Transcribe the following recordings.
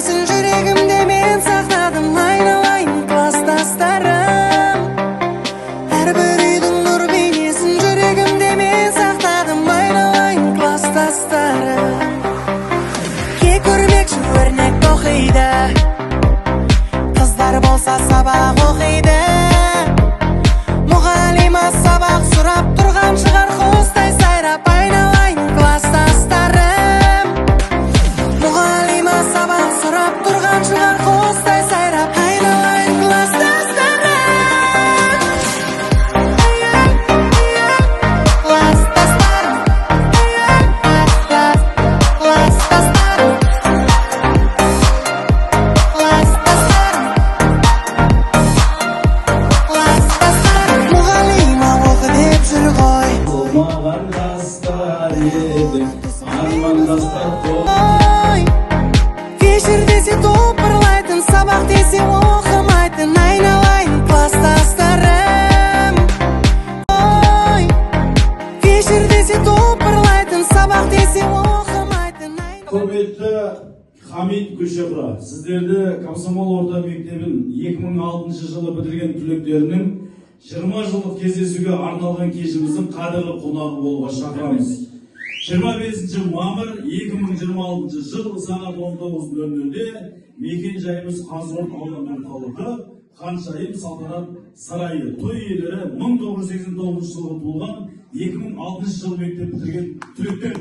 Жүрегімде мен сақтадым айналайын класстастарым. Әрбір үйдің нұр бейнесін жүрегімде мен сақтадым айналайын класстастарым. Ке көрмекші өрнек оқиды, қыздар болса сабақ оқиды. Мұғалима сабақ сұрап тұрған шығар қостай сайрап айналайын класстастарым. Мұғалима сабақ сұрап тұрған шығар қостай сайрап айналайын класстастарым. Класстастарым, класстастарым, класстастарым. Мұғалима оқы деп жүр ғой. Болмаған жастар едік, армандастар топ. Ой, кешір десе топырлайтын, сабақ десе оқымайтын айналайын класстастарым. Ой, кешір десе топырлайтын, сабақ десе оқымайтын айналайын. Құрметті Хамит Гүлшапра, сіздерді Комсомол орта мектебін 2006 жылы бітірген түлектерінің 20 жылдық кездесуге арналған кешіміздің қадірлі қонағы болуға шақырамыз. 25 мамыр 2026 жыл сағат 19:00-де мекен жайымыз Қазығұрт ауданының орталығы Ханшайым салтанат сарайы. Той иелері 1989 жылы туылған 2006 жылы мектеп бітірген түлектер.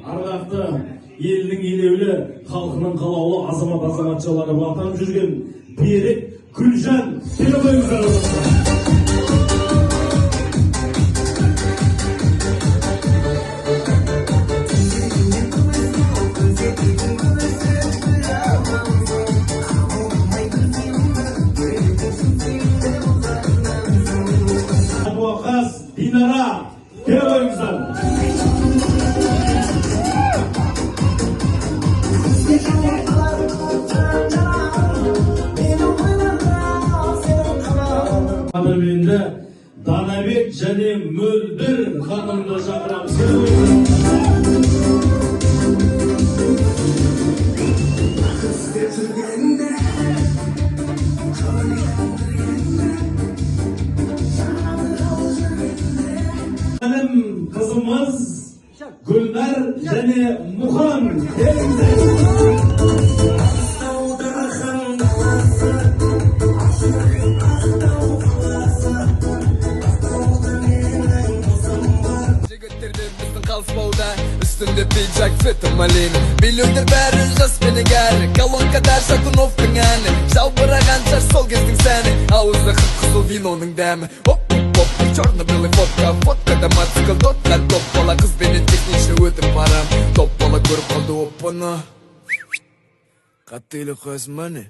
Арғақты елінің елеулі, халқының қалаулы азамат-азаматшалары атанып жүрген Берік Гүлжан Перебойыңыздар олыңыздар. Абуақас Динара Перебойыңыздар. Қадірменді Данабек және Мөлдір ханымды шақырамыз. Қызымыз Гүлнар және Мұхан. Üstünde pijak fetim malin Biliyordur bәрі жас пені гәрі Колонкада Шакуновтың әні Жалбырағанша сол кездің сәні Ауызы қып-қызыл виноның дәмі Оп-оп-оп, черно-белый фотка Фоткада мотоцикл дотқа топ бала Қызбенен техничный өтіп барам Топ бала көріп қалды оппаны Қаттейлі қыз мәне